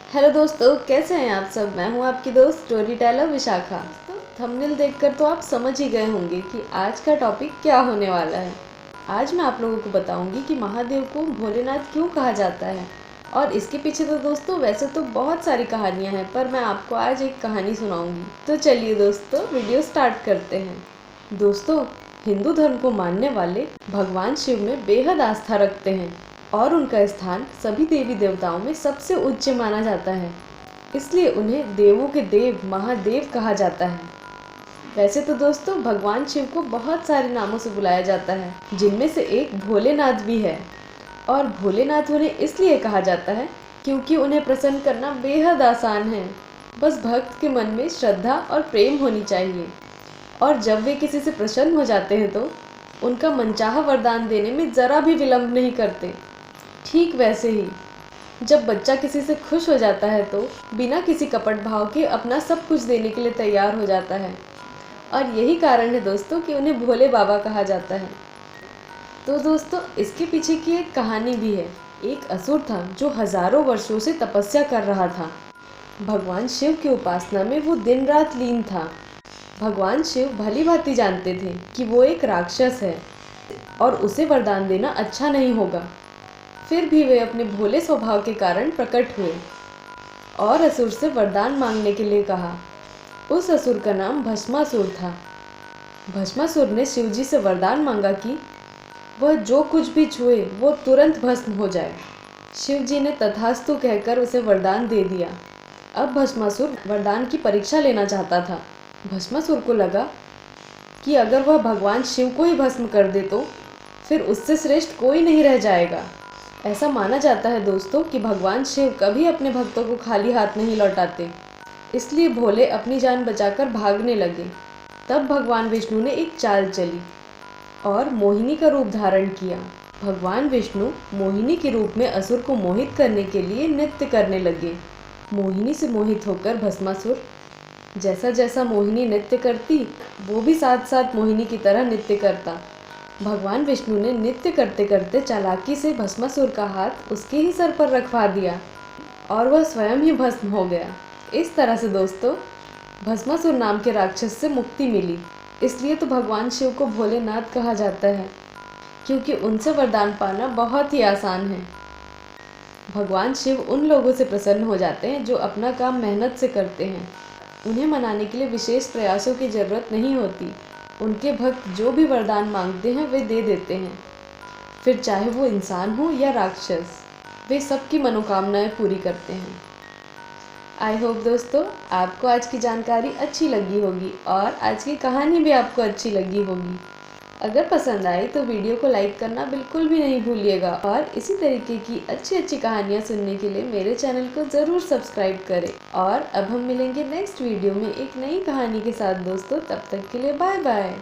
Hello दोस्तों, कैसे हैं आप सब। मैं हूं आपकी दोस्त स्टोरी टेलर विशाखा। तो थंबनेल देखकर तो आप समझ ही गए होंगे कि आज का टॉपिक क्या होने वाला है। आज मैं आप लोगों को बताऊंगी कि महादेव को भोलेनाथ क्यों कहा जाता है। और इसके पीछे तो दोस्तों वैसे तो बहुत सारी कहानियां हैं, पर मैं आपको आज एक कहानी सुनाऊंगी। तो चलिए दोस्तों, वीडियो स्टार्ट करते हैं। दोस्तों, हिंदू धर्म को मानने वाले भगवान शिव में बेहद आस्था रखते हैं और उनका स्थान सभी देवी देवताओं में सबसे उच्च माना जाता है। इसलिए उन्हें देवों के देव महादेव कहा जाता है। वैसे तो दोस्तों भगवान शिव को बहुत सारे नामों से बुलाया जाता है, जिनमें से एक भोलेनाथ भी है। और भोलेनाथ उन्हें इसलिए कहा जाता है क्योंकि उन्हें प्रसन्न करना बेहद आसान है। बस भक्त के मन में श्रद्धा और प्रेम होनी चाहिए, और जब वे किसी से प्रसन्न हो जाते हैं तो उनका मनचाहा वरदान देने में ज़रा भी विलंब नहीं करते। ठीक वैसे ही जब बच्चा किसी से खुश हो जाता है तो बिना किसी कपट भाव के अपना सब कुछ देने के लिए तैयार हो जाता है। और यही कारण है दोस्तों कि उन्हें भोले बाबा कहा जाता है। तो दोस्तों इसके पीछे की एक कहानी भी है। एक असुर था जो हजारों वर्षों से तपस्या कर रहा था। भगवान शिव की उपासना में वो दिन रात लीन था। भगवान शिव भली भांति जानते थे कि वो एक राक्षस है और उसे वरदान देना अच्छा नहीं होगा। फिर भी वे अपने भोले स्वभाव के कारण प्रकट हुए और असुर से वरदान मांगने के लिए कहा। उस असुर का नाम भस्मासुर था। भस्मासुर ने शिवजी से वरदान मांगा कि वह जो कुछ भी छुए वो तुरंत भस्म हो जाए। शिवजी ने तथास्तु कहकर उसे वरदान दे दिया। अब भस्मासुर वरदान की परीक्षा लेना चाहता था। भस्मासुर को लगा कि अगर वह भगवान शिव को ही भस्म कर दे तो फिर उससे श्रेष्ठ कोई नहीं रह जाएगा। ऐसा माना जाता है दोस्तों कि भगवान शिव कभी अपने भक्तों को खाली हाथ नहीं लौटाते। इसलिए भोले अपनी जान बचाकर भागने लगे। तब भगवान विष्णु ने एक चाल चली और मोहिनी का रूप धारण किया। भगवान विष्णु मोहिनी के रूप में असुर को मोहित करने के लिए नृत्य करने लगे। मोहिनी से मोहित होकर भस्मासुर जैसा जैसा मोहिनी नृत्य करती, वो भी साथ साथ मोहिनी की तरह नृत्य करता। भगवान विष्णु ने नृत्य करते करते चालाकी से भस्मासुर का हाथ उसके ही सर पर रखवा दिया और वह स्वयं ही भस्म हो गया। इस तरह से दोस्तों भस्मासुर नाम के राक्षस से मुक्ति मिली। इसलिए तो भगवान शिव को भोलेनाथ कहा जाता है, क्योंकि उनसे वरदान पाना बहुत ही आसान है। भगवान शिव उन लोगों से प्रसन्न हो जाते हैं जो अपना काम मेहनत से करते हैं। उन्हें मनाने के लिए विशेष प्रयासों की ज़रूरत नहीं होती। उनके भक्त जो भी वरदान मांगते हैं वे दे देते हैं। फिर चाहे वो इंसान हो या राक्षस, वे सबकी मनोकामनाएं पूरी करते हैं। आई होप दोस्तों आपको आज की जानकारी अच्छी लगी होगी और आज की कहानी भी आपको अच्छी लगी होगी। अगर पसंद आई तो वीडियो को लाइक करना बिल्कुल भी नहीं भूलिएगा और इसी तरीके की अच्छी अच्छी कहानियाँ सुनने के लिए मेरे चैनल को ज़रूर सब्सक्राइब करें। और अब हम मिलेंगे नेक्स्ट वीडियो में एक नई कहानी के साथ दोस्तों। तब तक के लिए बाय बाय।